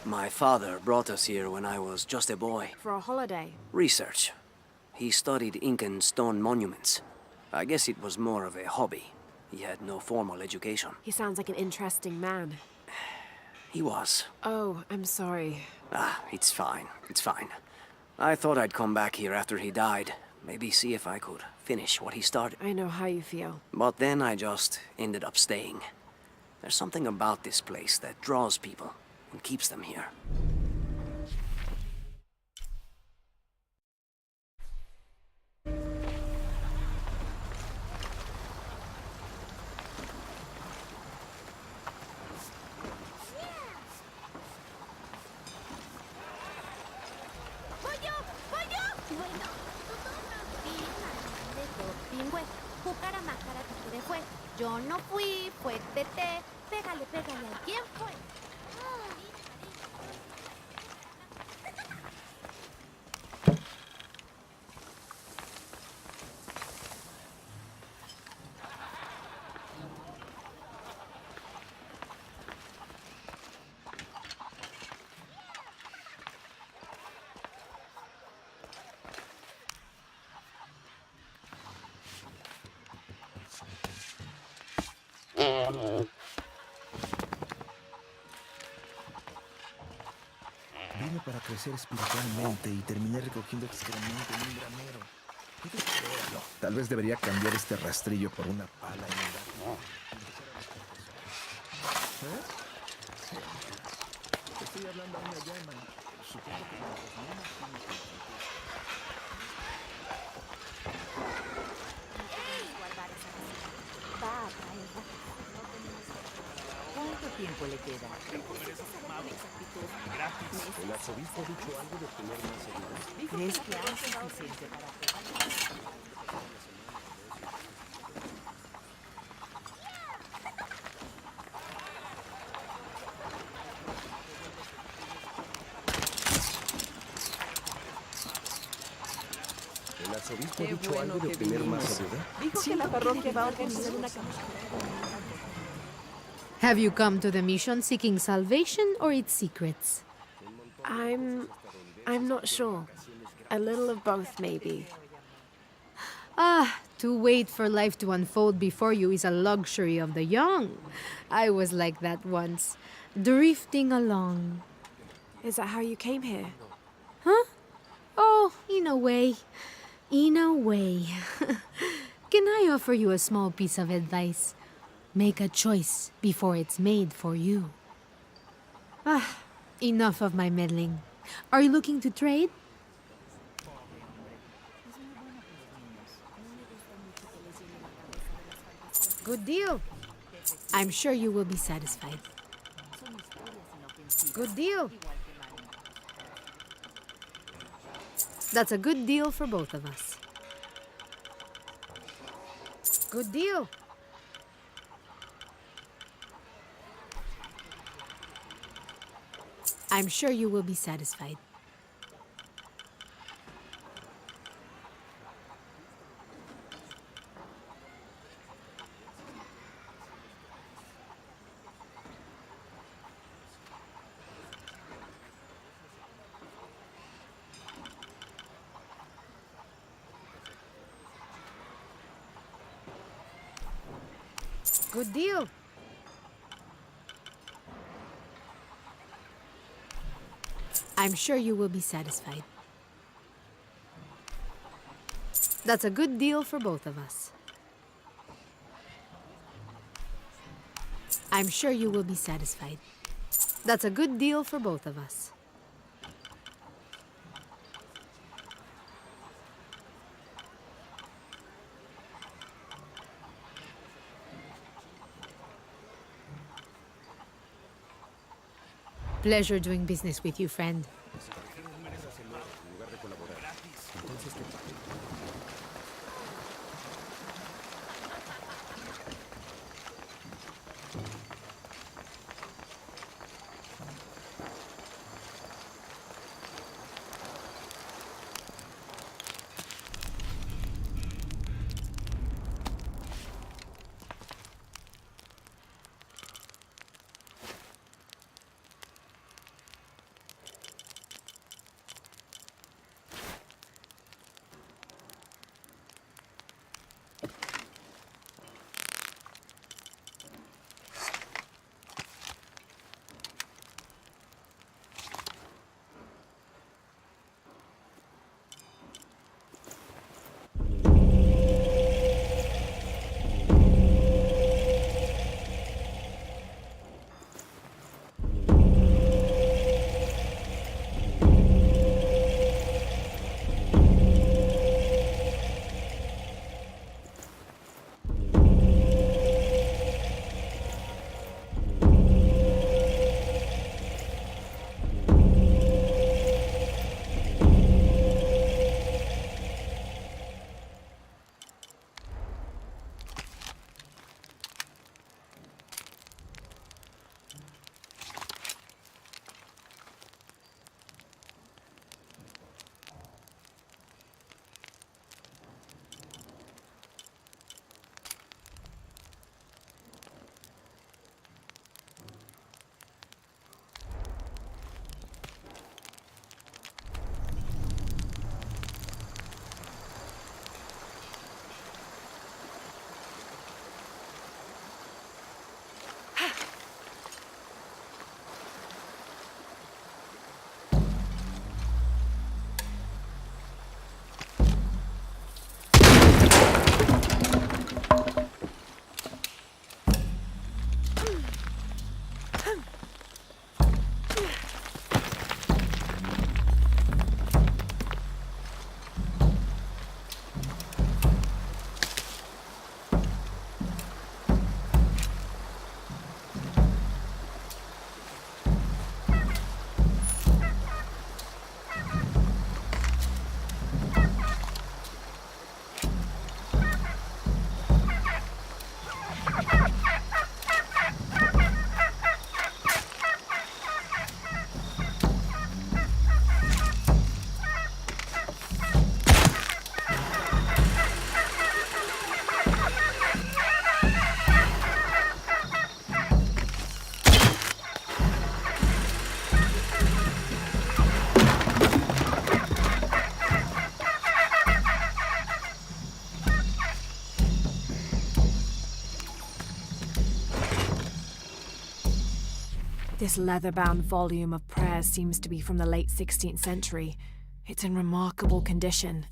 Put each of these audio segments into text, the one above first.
My father brought us here when I was just a boy. For a holiday. Research. He studied Incan stone monuments. I guess it was more of a hobby. He had no formal education. He sounds like an interesting man. He was. Oh, I'm sorry. It's fine. It's fine. I thought I'd come back here after he died. Maybe see if I could finish what he started. I know how you feel. But then I just ended up staying. There's something about this place that draws people and keeps them here. Yo no fui, fue Tete. Pégale, pégale. ¿Quién fue? Vine para crecer espiritualmente y terminé recogiendo excremento en un granero. ¿Puedes creerlo? Tal vez debería cambiar este rastrillo por una pala y un gato. ¿Eh? Estoy hablando a una llama. Supongo que mientras menos tienes que... ¿Cuánto tiempo le queda? El arzobispo ha dicho algo de tener más seguridad. ¿Crees que hay suficiente para El arzobispo ha dicho algo de tener más seguridad. Dijo que la parroquia va a organizar una Have you come to the mission seeking salvation or its secrets? I'm not sure. A little of both, maybe. To wait for life to unfold before you is a luxury of the young. I was like that once, drifting along. Is that how you came here? Huh? Oh, in a way. In a way. Can I offer you a small piece of advice? Make a choice before it's made for you. Enough of my meddling. Are you looking to trade? Good deal. I'm sure you will be satisfied. Good deal. That's a good deal for both of us. Good deal. I'm sure you will be satisfied. Good deal. I'm sure you will be satisfied. That's a good deal for both of us. I'm sure you will be satisfied. That's a good deal for both of us. Pleasure doing business with you, friend. This leather-bound volume of prayers seems to be from the late 16th century. It's in remarkable condition.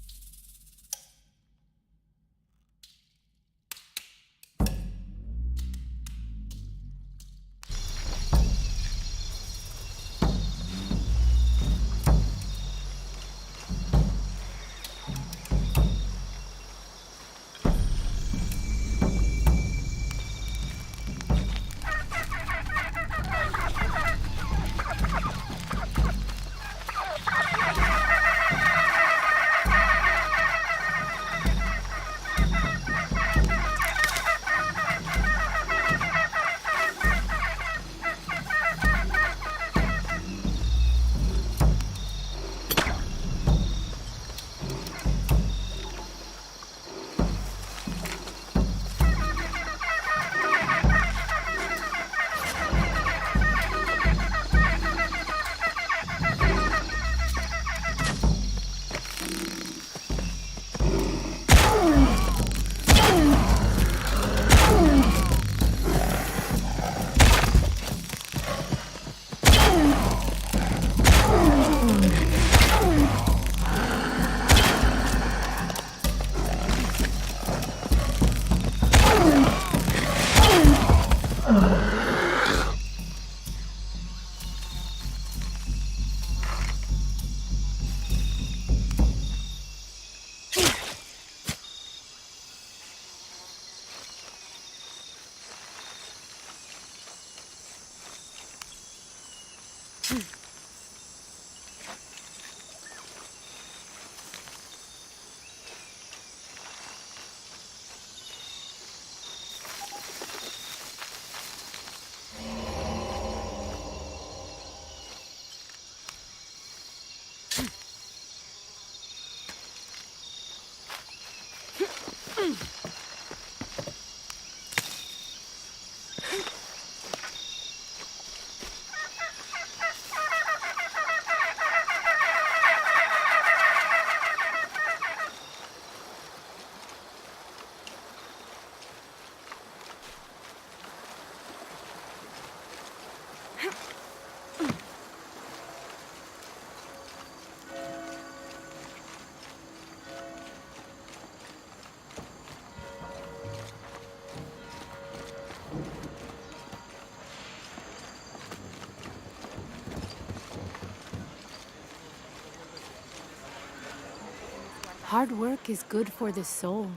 Hard work is good for the soul.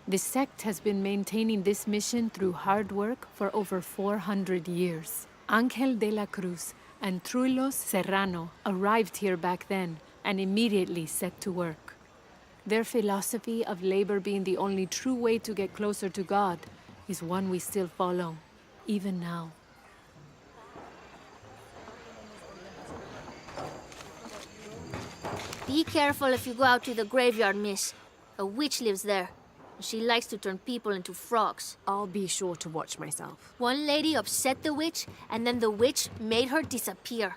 The sect has been maintaining this mission through hard work for over 400 years. Ángel de la Cruz and Truilos Serrano arrived here back then and immediately set to work. Their philosophy of labor being the only true way to get closer to God is one we still follow, even now. Be careful if you go out to the graveyard, miss. A witch lives there. She likes to turn people into frogs. I'll be sure to watch myself. One lady upset the witch, and then the witch made her disappear.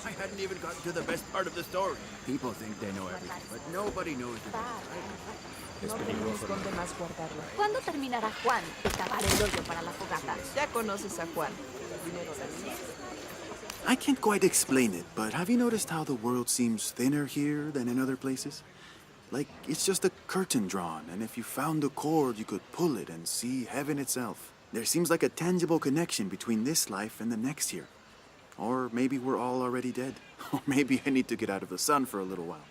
I hadn't even gotten to the best part of the story. People think they know everything, but nobody knows the No tenemos dónde más guardarlo. ¿Cuándo terminará Juan de cavar el hoyo para la fogata? Ya conoces a Juan. I can't quite explain it, but have you noticed how the world seems thinner here than in other places? Like, it's just a curtain drawn, and if you found a cord, you could pull it and see heaven itself. There seems like a tangible connection between this life and the next here. Or maybe we're all already dead. Or maybe I need to get out of the sun for a little while.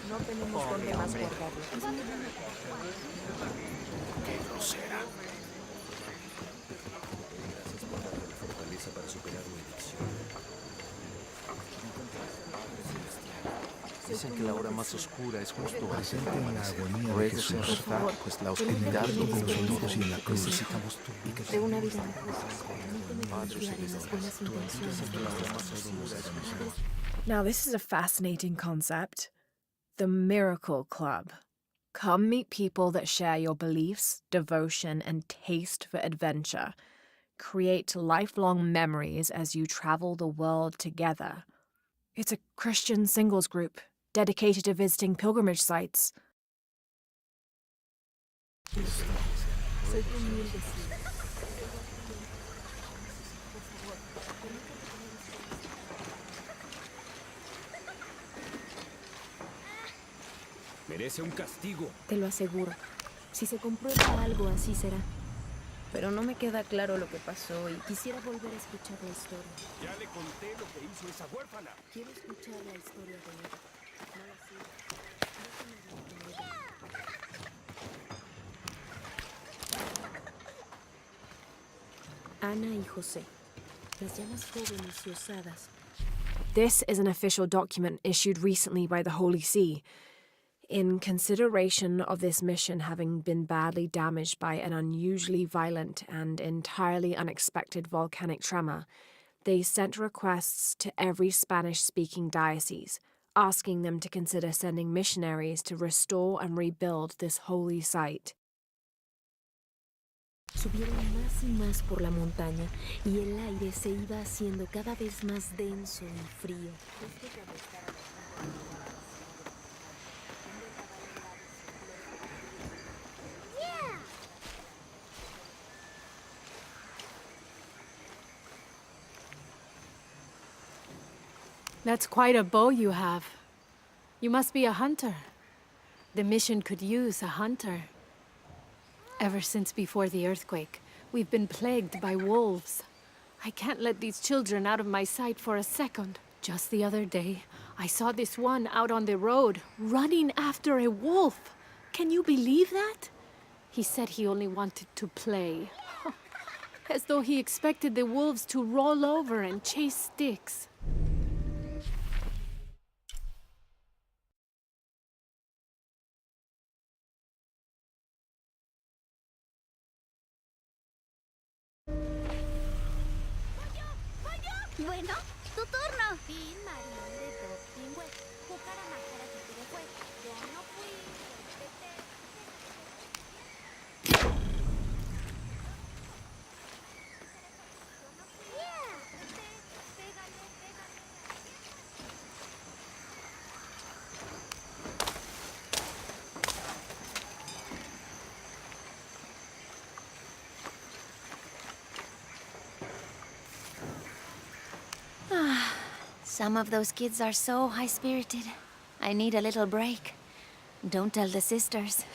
No tenemos dónde más guardarlo. Qué grosera. Gracias por darme la fortaleza para superar mi adicción. Encontré a Padre Celestial. Dicen que la hora más oscura es justo antes Presente del en la amanecer. agonía Por de eso se Jesús, rezar, pues la en el oscuridad acto no de los nos olivos y en la cruz, necesitamos tu luz. De una vida mejor. Permíteme confiar en las buenas intenciones de los Now, this is a fascinating concept. The Miracle Club. Come meet people that share your beliefs, devotion, and taste for adventure. Create lifelong memories as you travel the world together. It's a Christian singles group dedicated to visiting pilgrimage sites. Merece un castigo. Te lo aseguro. Si se comprueba algo, así será. Pero no me queda claro lo que pasó y quisiera volver a escuchar la historia. Ya le conté lo que hizo esa huérfana. Quiero escuchar la historia de ella. No la sé. Déjame hablar con ella. Ana y José, las llamas jóvenes y osadas. This is an official document issued recently by the Holy See. In consideration of this mission having been badly damaged by an unusually violent and entirely unexpected volcanic tremor, they sent requests to every Spanish-speaking diocese, asking them to consider sending missionaries to restore and rebuild this holy site. Subieron más y más por la montaña y el aire se iba haciendo cada vez más denso y frío. That's quite a bow you have. You must be a hunter. The mission could use a hunter. Ever since before the earthquake, we've been plagued by wolves. I can't let these children out of my sight for a second. Just the other day, I saw this one out on the road, running after a wolf. Can you believe that? He said he only wanted to play. As though he expected the wolves to roll over and chase sticks. Bueno, tu turno. Some of those kids are so high-spirited. I need a little break. Don't tell the sisters.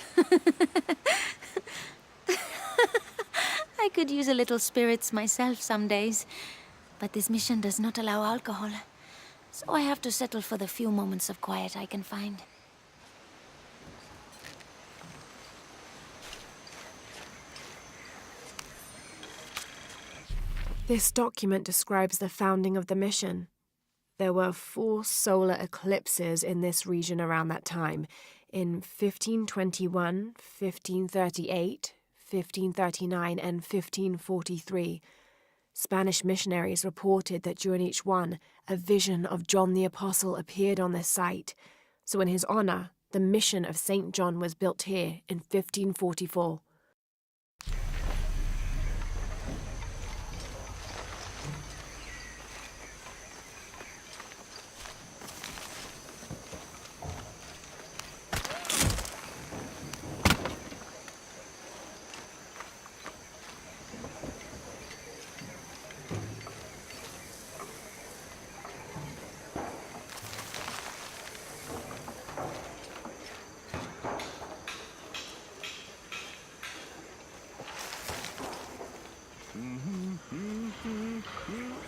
I could use a little spirits myself some days. But this mission does not allow alcohol. So I have to settle for the few moments of quiet I can find. This document describes the founding of the mission. There were 4 solar eclipses in this region around that time, in 1521, 1538, 1539, and 1543. Spanish missionaries reported that during each one, a vision of John the Apostle appeared on the site. So in his honor, the mission of St. John was built here in 1544.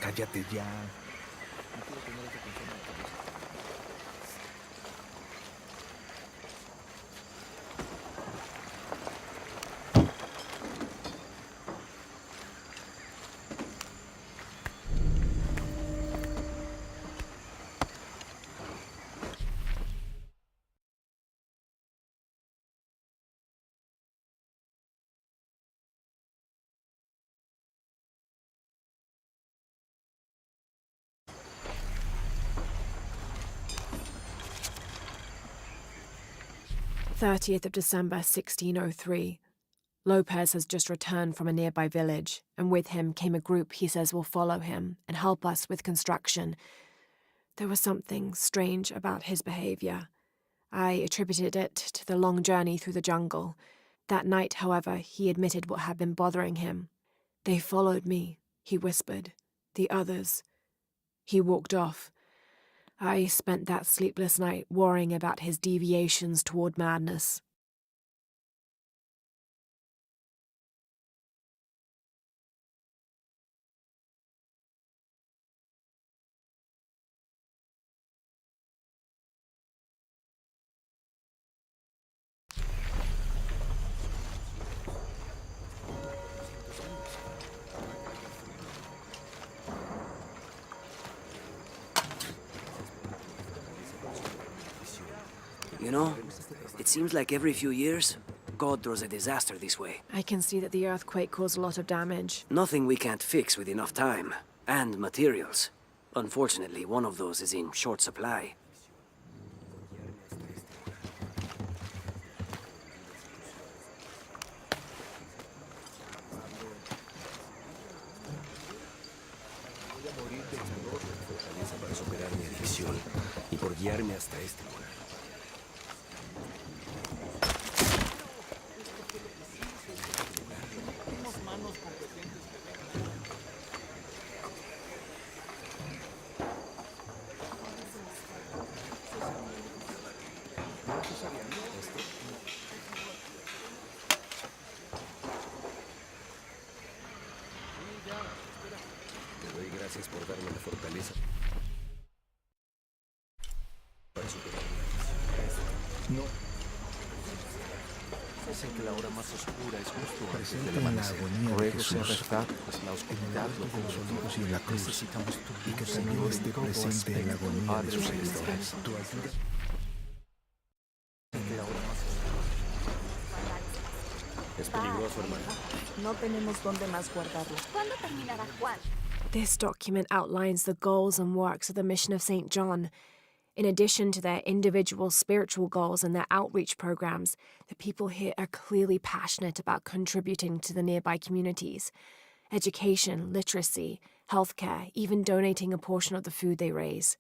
Cállate ya. 30th of December 1603. Lopez has just returned from a nearby village, and with him came a group he says will follow him and help us with construction. There was something strange about his behavior. I attributed it to the long journey through the jungle. That night, however, he admitted what had been bothering him. "They followed me," he whispered. "The others." He walked off. I spent that sleepless night worrying about his deviations toward madness. You know, it seems like every few years, God throws a disaster this way. I can see that the earthquake caused a lot of damage. Nothing we can't fix with enough time. And materials. Unfortunately, one of those is in short supply. Para superar mi adicción y por guiarme hasta este lugar. Te doy gracias por darme la fortaleza para superar mi adicción. No, Dicen que la hora más oscura es justo antes presente del en la amanecer. agonía de Ruego sea Jesús, verdad, pues la en el oscuridad acto lo de los cubre olivos todo. y en la cruz, Necesitamos tu y que luz, también Señor, esté en todo presente en la aspecto. agonía de Padre sus celestial, hijos. Tu ayuda que la hora más oscura Es peligroso, hermano. No tenemos dónde más guardarlo. ¿Cuándo terminará Juan? This document outlines the goals and works of the mission of St. John. In addition to their individual spiritual goals and their outreach programs, the people here are clearly passionate about contributing to the nearby communities. Education, literacy, healthcare, even donating a portion of the food they raise.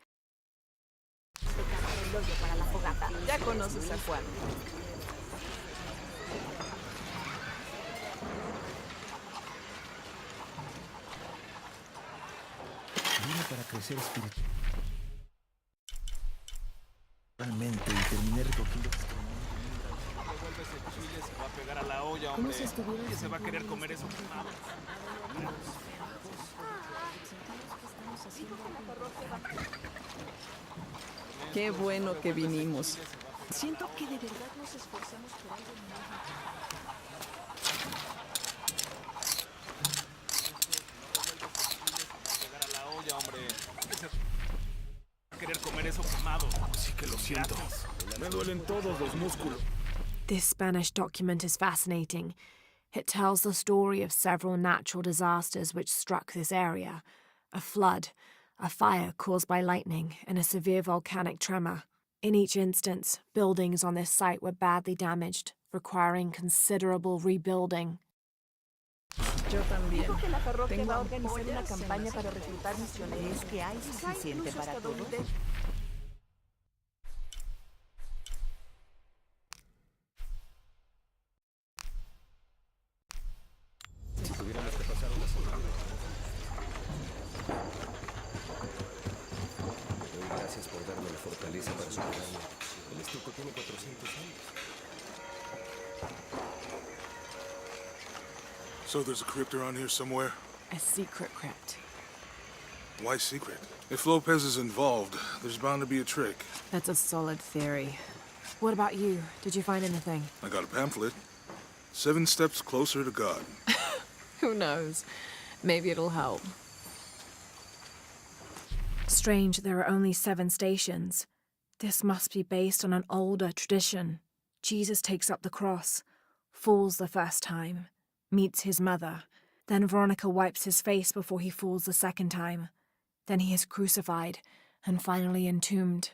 Ya conoces a Juan. vine para crecer espiritualmente y terminé recogiendo excremento. ¿Cómo se estuvieron? Se va a querer comer eso quemado. Qué bueno que vinimos. Siento que de verdad nos esforzamos por algo Querer comer eso quemado. Sí que lo siento. Me duelen todos los músculos. This Spanish document is fascinating. It tells the story of several natural disasters which struck this area: a flood, a fire caused by lightning, and a severe volcanic tremor. In each instance, buildings on this site were badly damaged, requiring considerable rebuilding. Yo también. Dijo que la parroquia Tengo va a organizar una ampollas en campaña las para reclutar misioneros. ¿Es que hay suficiente Incluso para todos? estadounidenses. Si tuviéramos que pasar una semana. Te doy gracias por darme la fortaleza para superarme. El estuco tiene 400 años. So there's a crypt around here somewhere? A secret crypt. Why secret? If Lopez is involved, there's bound to be a trick. That's a solid theory. What about you? Did you find anything? I got a pamphlet. 7 Steps Closer to God. Who knows? Maybe it'll help. Strange, there are only 7 stations. This must be based on an older tradition. Jesus takes up the cross, falls the first time, meets his mother. Then Veronica wipes his face before he falls the second time. Then he is crucified and finally entombed.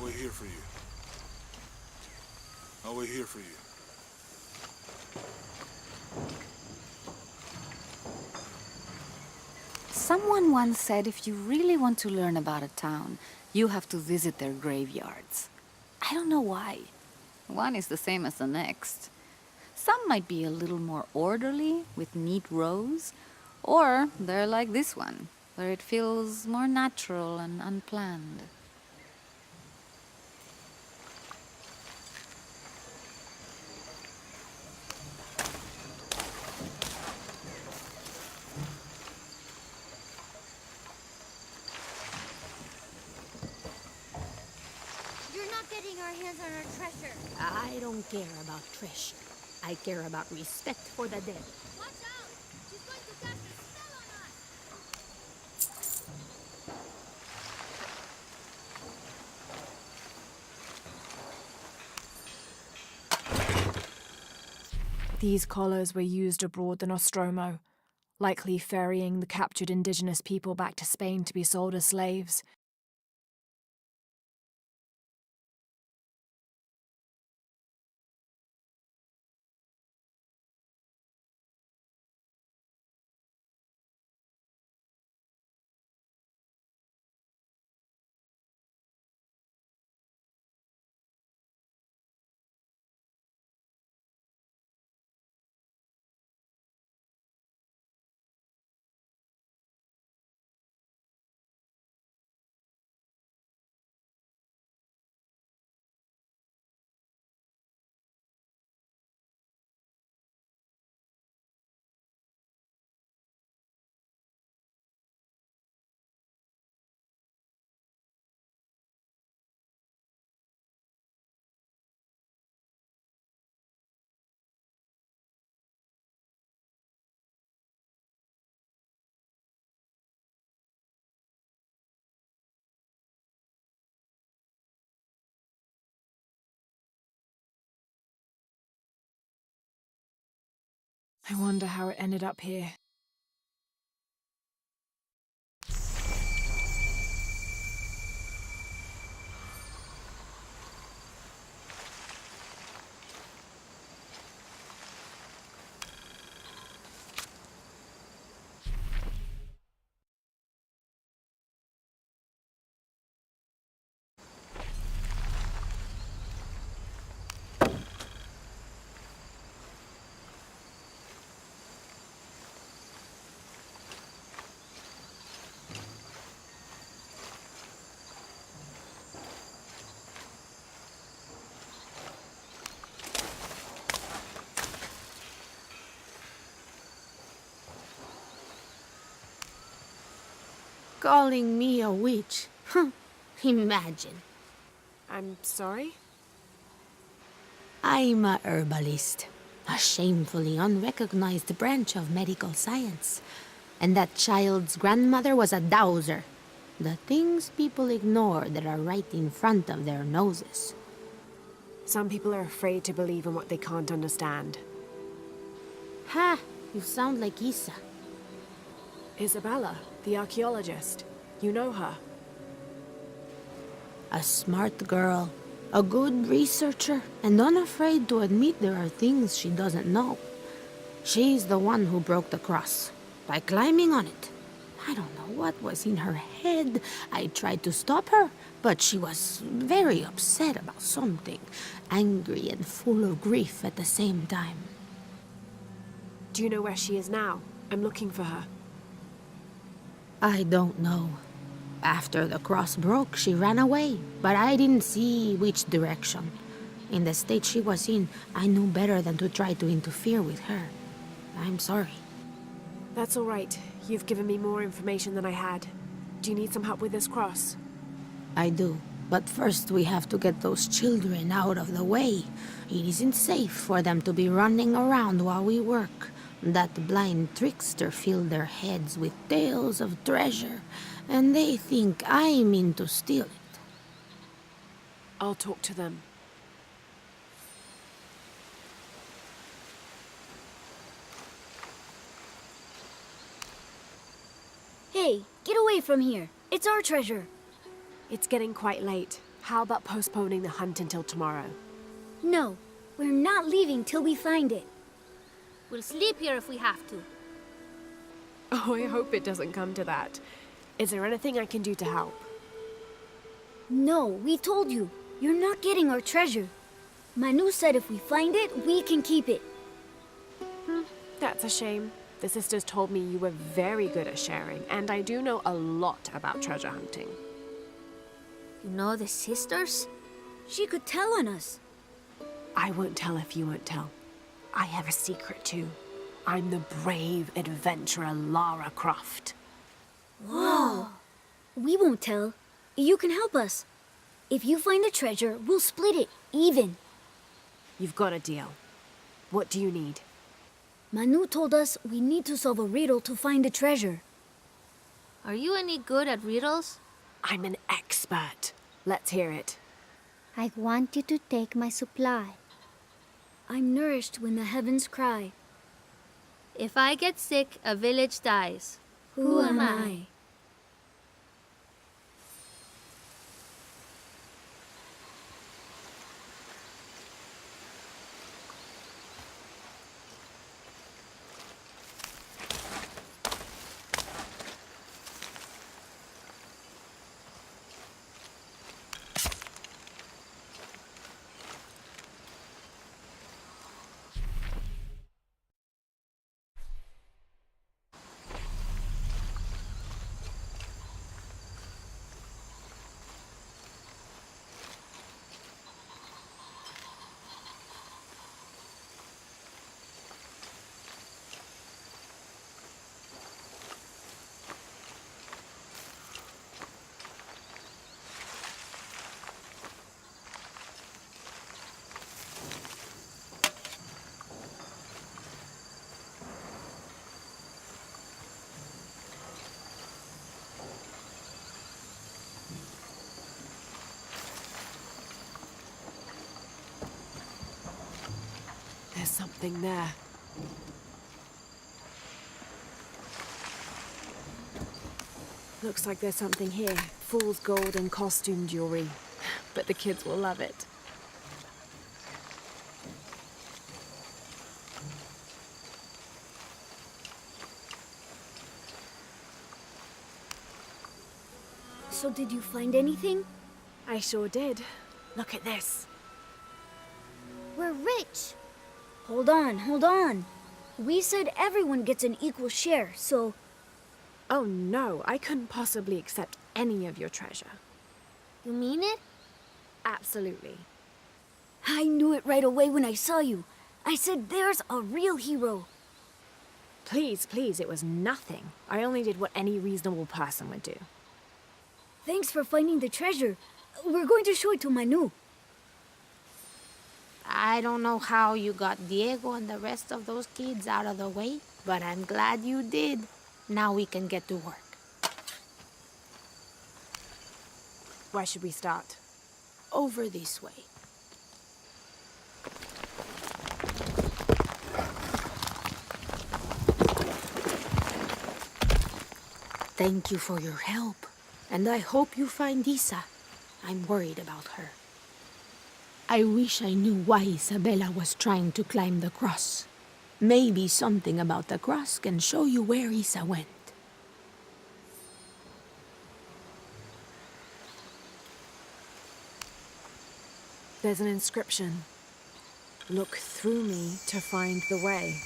wait here for you. I'll wait here for you. Someone once said if you really want to learn about a town, you have to visit their graveyards. I don't know why. One is the same as the next. Some might be a little more orderly, with neat rows, or they're like this one, where it feels more natural and unplanned. You're not getting our hands on our treasure. I don't care about treasure. I care about respect for the dead. Watch out! She's going to cast a spell on us! These collars were used abroad the Nostromo, likely ferrying the captured indigenous people back to Spain to be sold as slaves. I wonder how it ended up here. Calling me a witch? Imagine. I'm sorry? I'm a herbalist, a shamefully unrecognized branch of medical science. And that child's grandmother was a dowser. The things people ignore that are right in front of their noses. Some people are afraid to believe in what they can't understand. Ha! You sound like Isa. Isabella, the archaeologist. You know her. A smart girl, a good researcher, and unafraid to admit there are things she doesn't know. She's the one who broke the cross, by climbing on it. I don't know what was in her head. I tried to stop her, but she was very upset about something, angry and full of grief at the same time. Do you know where she is now? I'm looking for her. I don't know. After the cross broke, she ran away, but I didn't see which direction. In the state she was in, I knew better than to try to interfere with her. I'm sorry. That's all right. You've given me more information than I had. Do you need some help with this cross? I do. But first we have to get those children out of the way. It isn't safe for them to be running around while we work. That blind trickster filled their heads with tales of treasure, and they think I mean to steal it. I'll talk to them. Hey, get away from here. It's our treasure. It's getting quite late. How about postponing the hunt until tomorrow? No, we're not leaving till we find it. We'll sleep here if we have to. Oh, I hope it doesn't come to that. Is there anything I can do to help? No, we told you. You're not getting our treasure. Manu said if we find it, we can keep it. That's a shame. The sisters told me you were very good at sharing, and I do know a lot about treasure hunting. You know the sisters? She could tell on us. I won't tell if you won't tell. I have a secret too. I'm the brave adventurer Lara Croft. Whoa! We won't tell. You can help us. If you find the treasure, we'll split it, even. You've got a deal. What do you need? Manu told us we need to solve a riddle to find the treasure. Are you any good at riddles? I'm an expert. Let's hear it. I want you to take my supply. I'm nourished when the heavens cry. If I get sick, a village dies. Who am I? There's something there. Looks like there's something here. Fool's gold and costume jewelry. But the kids will love it. So did you find anything? I sure did. Look at this. We're rich. Hold on, hold on. We said everyone gets an equal share, so... Oh no, I couldn't possibly accept any of your treasure. You mean it? Absolutely. I knew it right away when I saw you. I said there's a real hero. Please, please, it was nothing. I only did what any reasonable person would do. Thanks for finding the treasure. We're going to show it to Manu. I don't know how you got Diego and the rest of those kids out of the way, but I'm glad you did. Now we can get to work. Where should we start? Over this way. Thank you for your help, and I hope you find Isa. I'm worried about her. I wish I knew why Isabella was trying to climb the cross. Maybe something about the cross can show you where Isa went. There's an inscription. Look through me to find the way.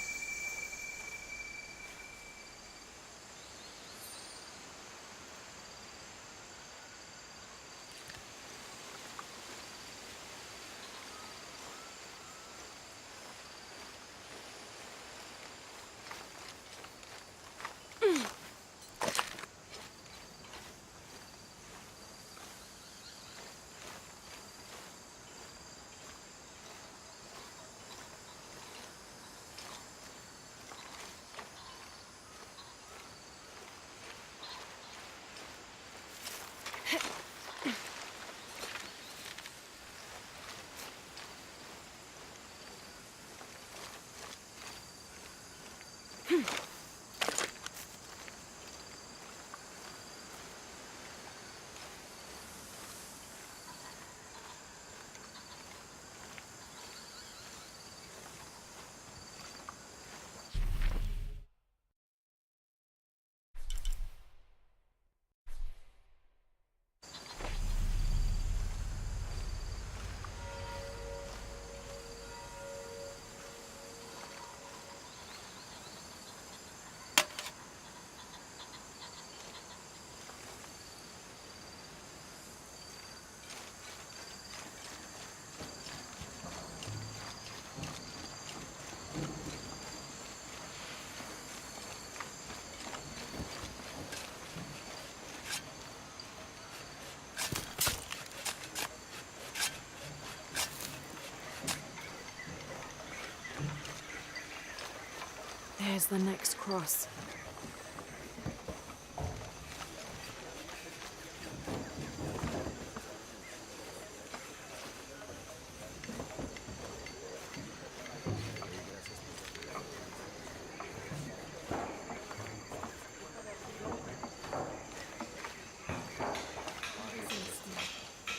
There's the next cross.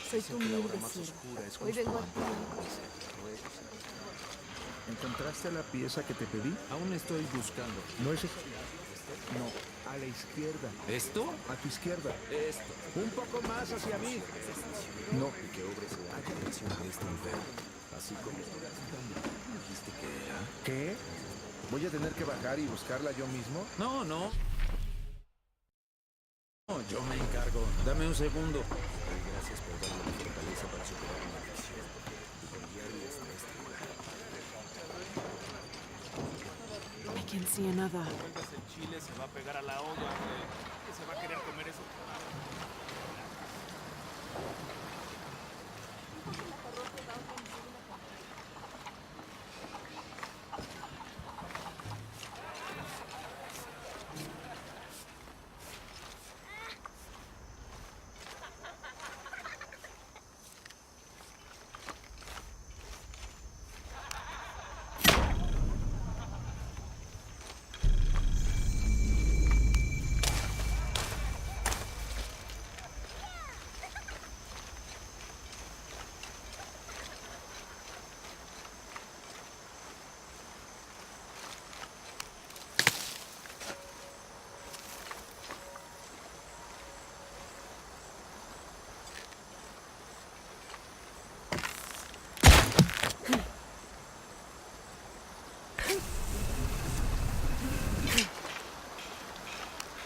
Soy tu humilde sierva. Hoy vengo a ti. ¿Encontraste la pieza que te pedí? Aún estoy buscando. ¿No es esa? No, a la izquierda. ¿Esto? A tu izquierda. Esto. Un poco más hacia mí. No. Y que obres la dirección de este nivel. Así como dijiste que era. ¿Qué? ¿Voy a tener que bajar y buscarla yo mismo? No, no. No, yo me encargo. Dame un segundo. Gracias por darme la fortaleza para superar mi adicción y por guiarme hasta este lugar. I can see another. El chile se va a pegar a la olla. Que se va a querer comer eso.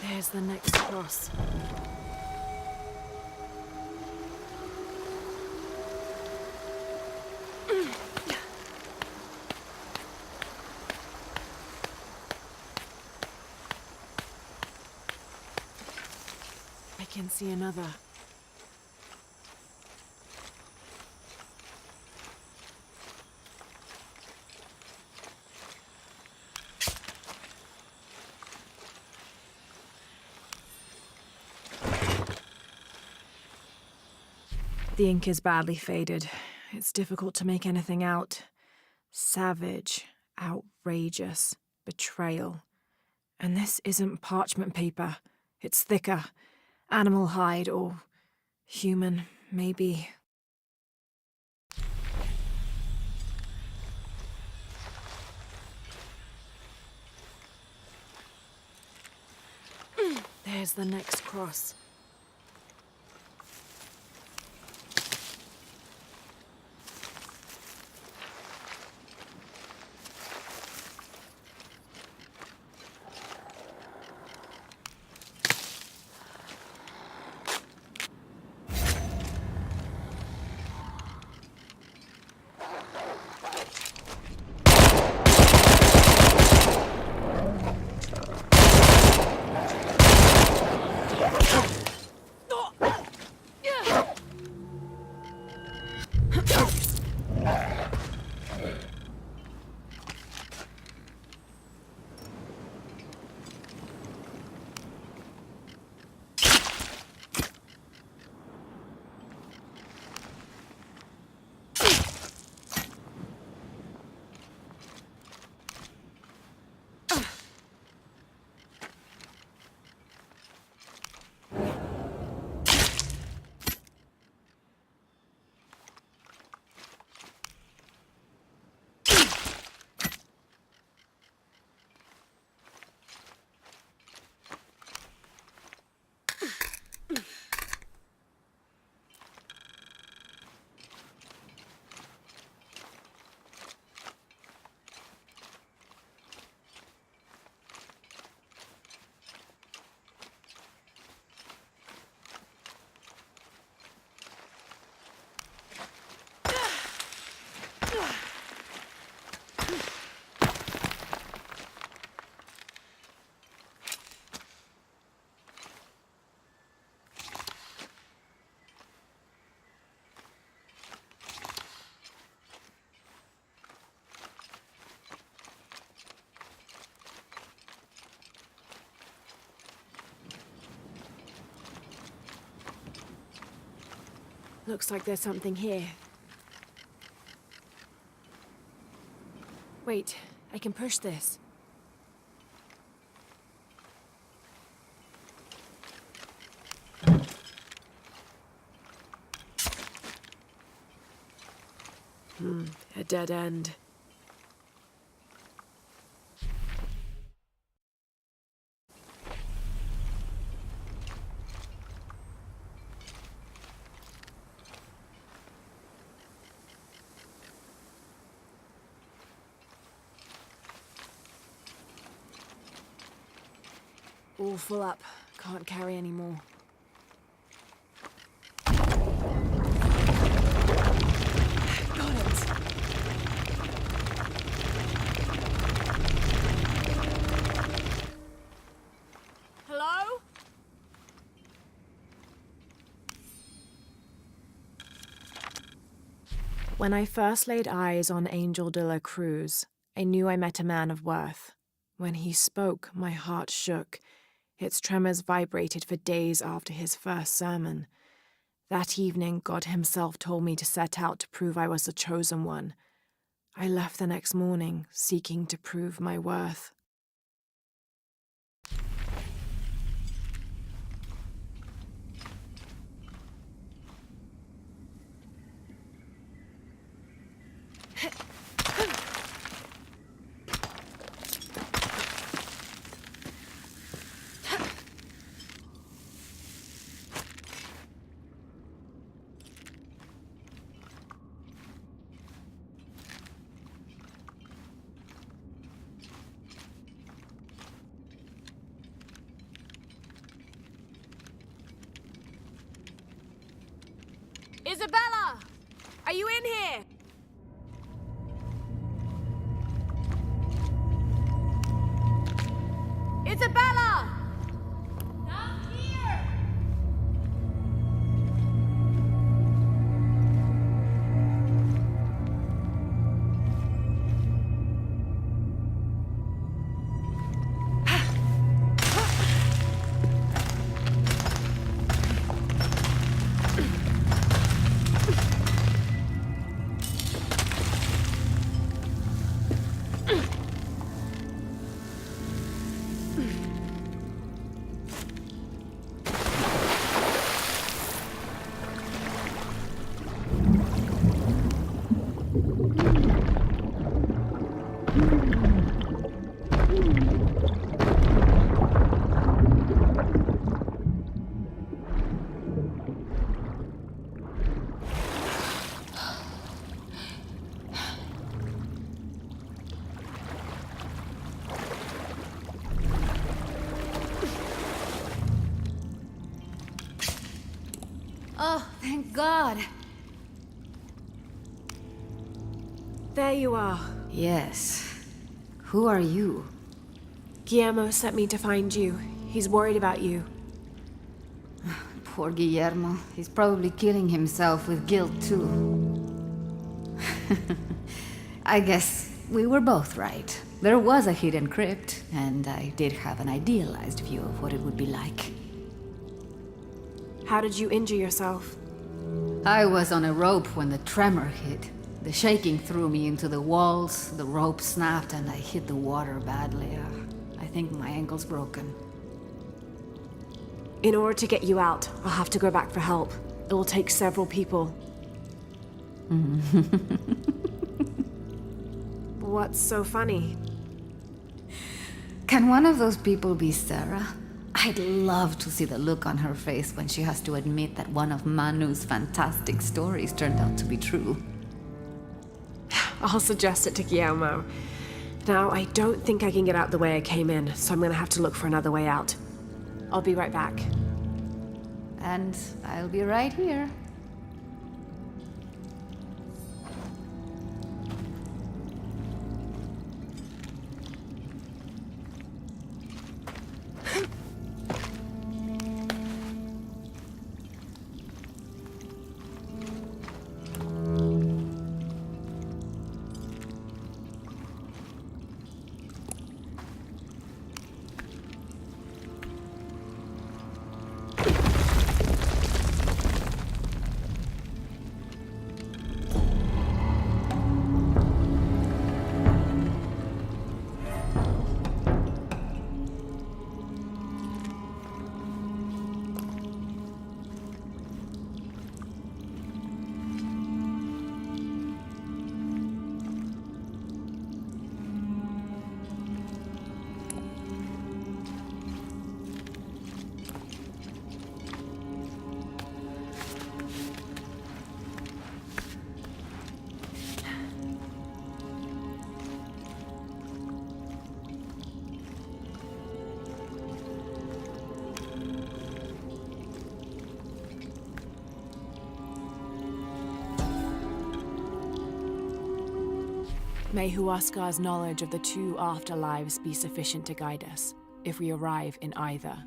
There's the next cross. I can see another. The ink is badly faded. It's difficult to make anything out. Savage, outrageous, betrayal. And this isn't parchment paper. It's thicker. Animal hide or human, maybe. There's the next cross. Looks like there's something here. Wait, I can push this. A dead end. All full up. Can't carry any more. Got it! Hello? When I first laid eyes on Angel de la Cruz, I knew I met a man of worth. When he spoke, my heart shook. Its tremors vibrated for days after his first sermon. That evening, God himself told me to set out to prove I was the chosen one. I left the next morning, seeking to prove my worth. Isabella! Are you in here? Isabella! Down here! Oh, thank God. There you are. Yes. Who are you? Guillermo sent me to find you. He's worried about you. Poor Guillermo. He's probably killing himself with guilt, too. I guess we were both right. There was a hidden crypt, and I did have an idealized view of what it would be like. How did you injure yourself? I was on a rope when the tremor hit. The shaking threw me into the walls, the rope snapped, and I hit the water badly. I think my ankle's broken. In order to get you out, I'll have to go back for help. It will take several people. What's so funny? Can one of those people be Sarah? I'd love to see the look on her face when she has to admit that one of Manu's fantastic stories turned out to be true. I'll suggest it to Guillermo. Now, I don't think I can get out the way I came in, so I'm gonna have to look for another way out. I'll be right back. And I'll be right here. May Huascar's knowledge of the two afterlives be sufficient to guide us, if we arrive in either.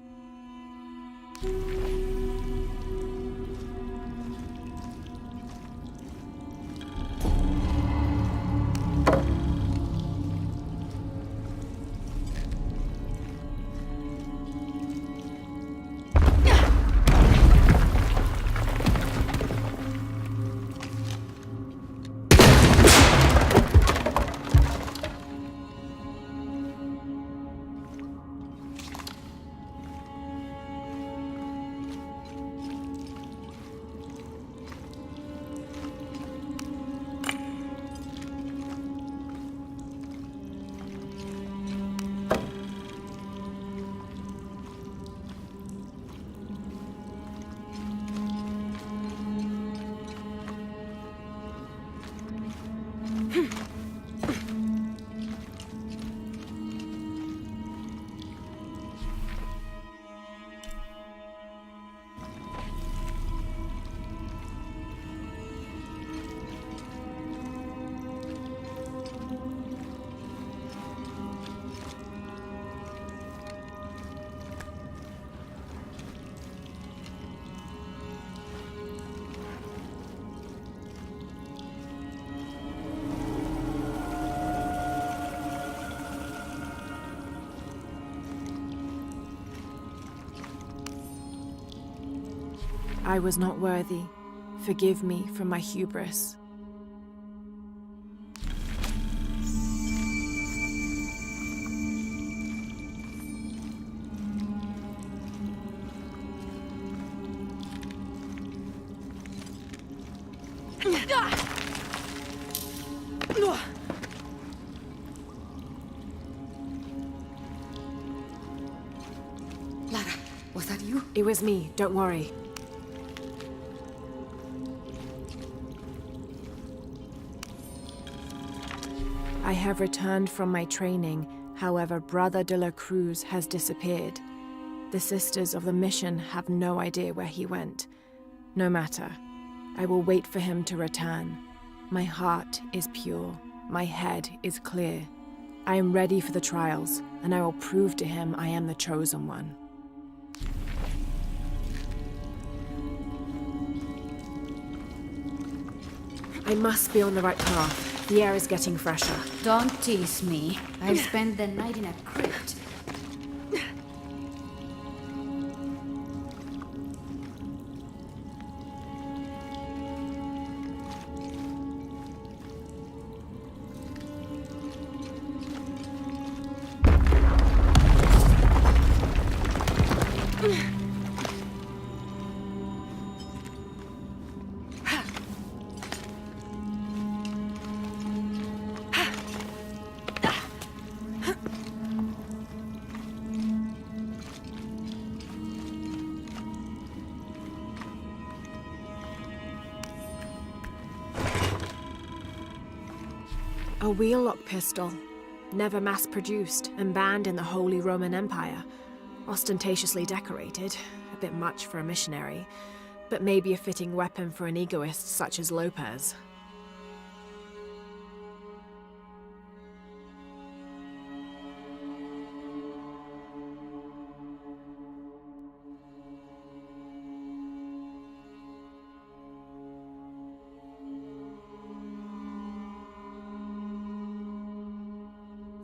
I was not worthy. Forgive me for my hubris. Lara, was that you? It was me, don't worry. I have returned from my training, however, Brother de la Cruz has disappeared. The Sisters of the Mission have no idea where he went. No matter. I will wait for him to return. My heart is pure. My head is clear. I am ready for the trials, and I will prove to him I am the chosen one. I must be on the right path. The air is getting fresher. Don't tease me. I spent the night in a crypt. A wheel-lock pistol, never mass-produced and banned in the Holy Roman Empire. Ostentatiously decorated, a bit much for a missionary, but maybe a fitting weapon for an egoist such as Lopez.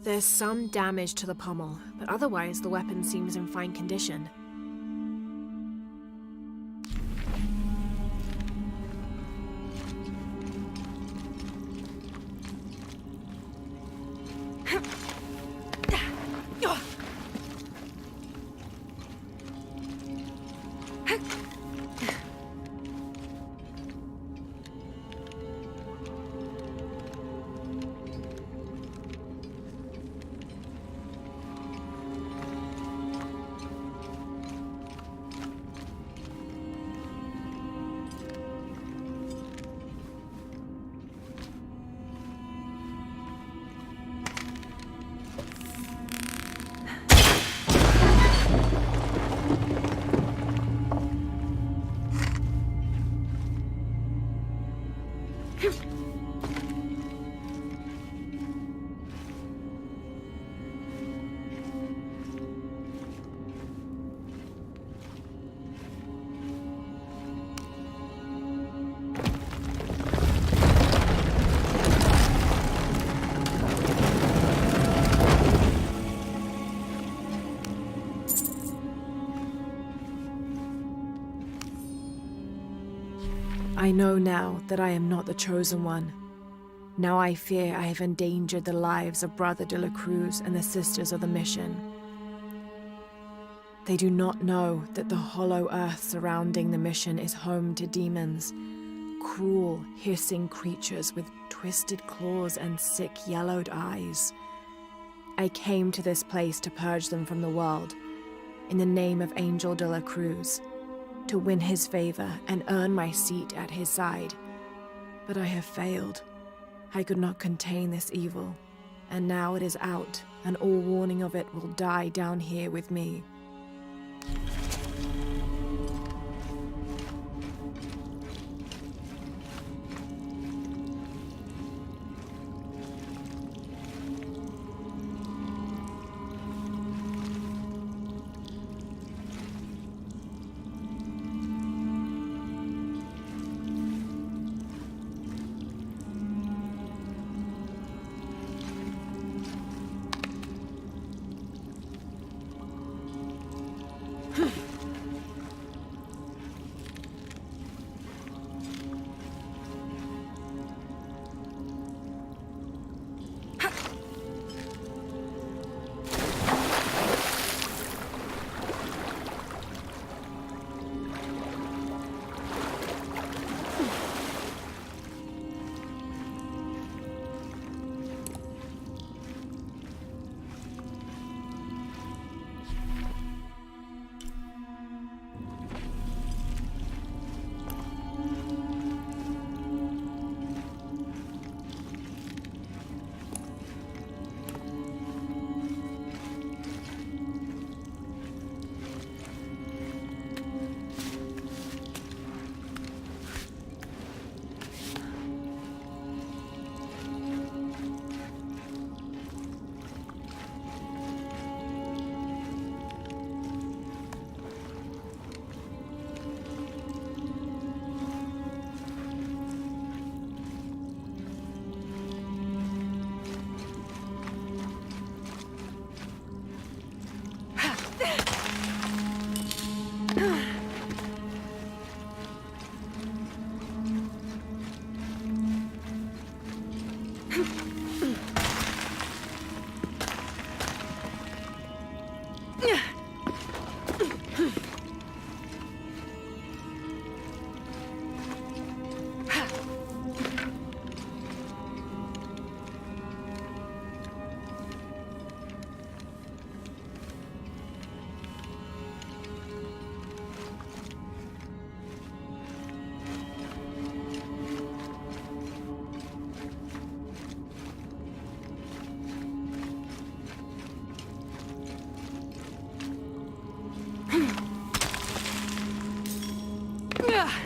There's some damage to the pommel, but otherwise the weapon seems in fine condition. I know now that I am not the chosen one. Now I fear I have endangered the lives of Brother de la Cruz and the Sisters of the Mission. They do not know that the hollow earth surrounding the mission is home to demons, cruel, hissing creatures with twisted claws and sick, yellowed eyes. I came to this place to purge them from the world, in the name of Angel de la Cruz, to win his favor and earn my seat at his side. But I have failed. I could not contain this evil, and now it is out, and all warning of it will die down here with me.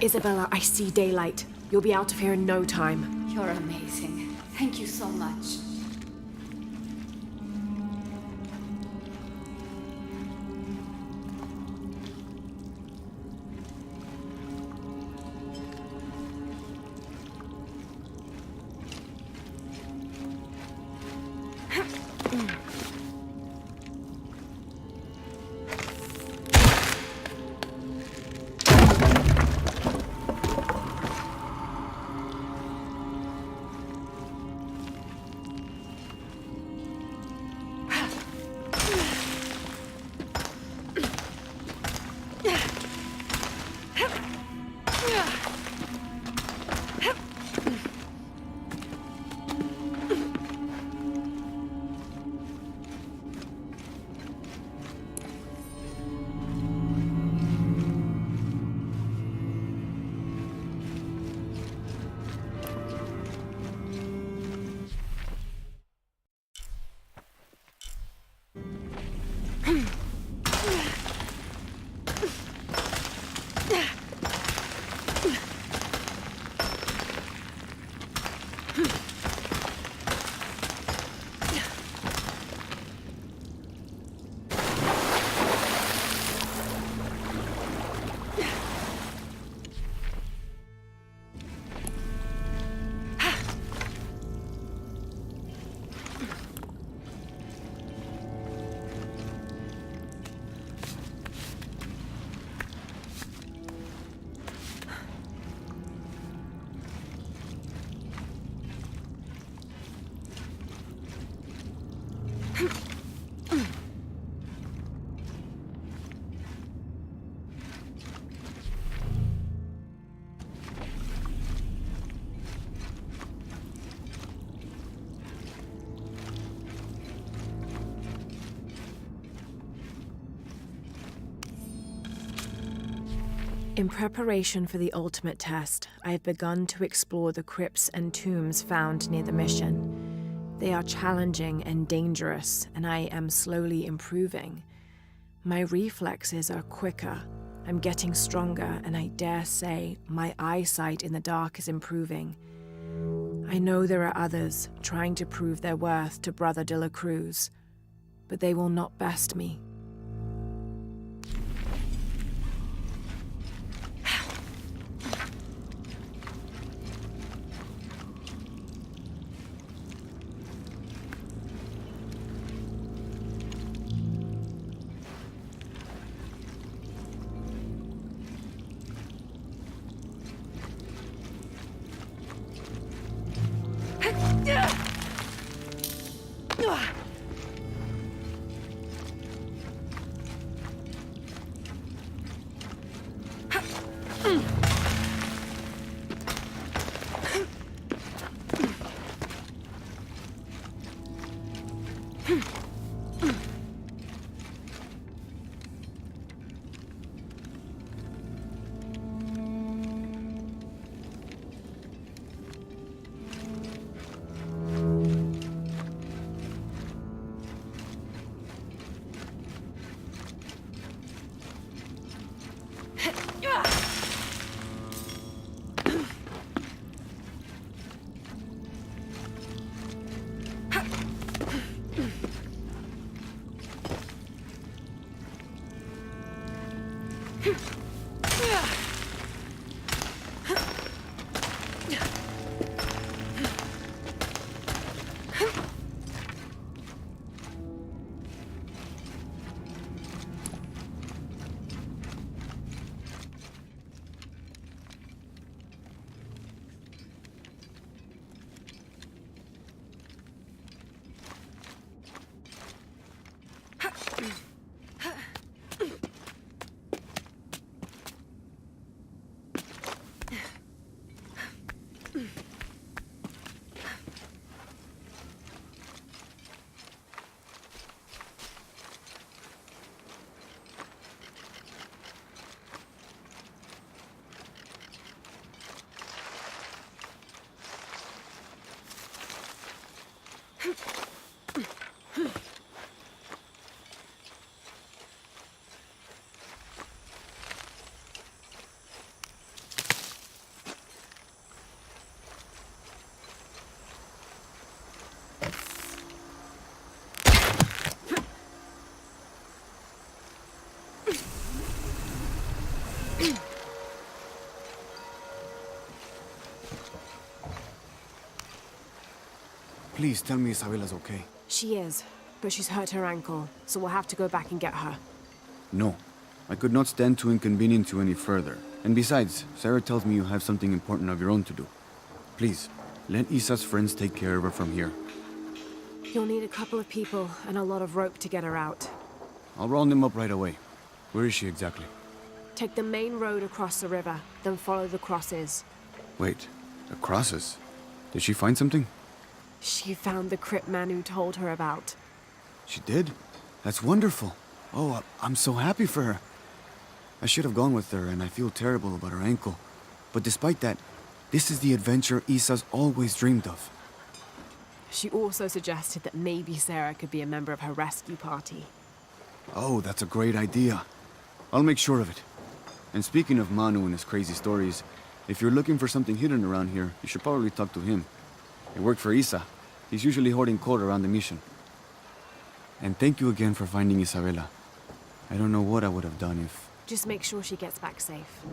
Isabella, I see daylight. You'll be out of here in no time. You're amazing. Thank you so much. In preparation for the ultimate test, I have begun to explore the crypts and tombs found near the mission. They are challenging and dangerous, and I am slowly improving. My reflexes are quicker, I'm getting stronger, and I dare say my eyesight in the dark is improving. I know there are others trying to prove their worth to Brother de la Cruz, but they will not best me. Please tell me Isabella's okay. She is, but she's hurt her ankle, so we'll have to go back and get her. No. I could not stand to inconvenience you any further. And besides, Sarah tells me you have something important of your own to do. Please, let Isa's friends take care of her from here. You'll need a couple of people and a lot of rope to get her out. I'll round them up right away. Where is she exactly? Take the main road across the river, then follow the crosses. Wait, the crosses? Did she find something? She found the crypt man who told her about. She did? That's wonderful. Oh, I'm so happy for her. I should have gone with her, and I feel terrible about her ankle. But despite that, this is the adventure Isa's always dreamed of. She also suggested that maybe Sarah could be a member of her rescue party. Oh, that's a great idea. I'll make sure of it. And speaking of Manu and his crazy stories, if you're looking for something hidden around here, you should probably talk to him. It worked for Isa. He's usually hoarding coal around the mission. And thank you again for finding Isabella. I don't know what I would have done if... Just make sure she gets back safe.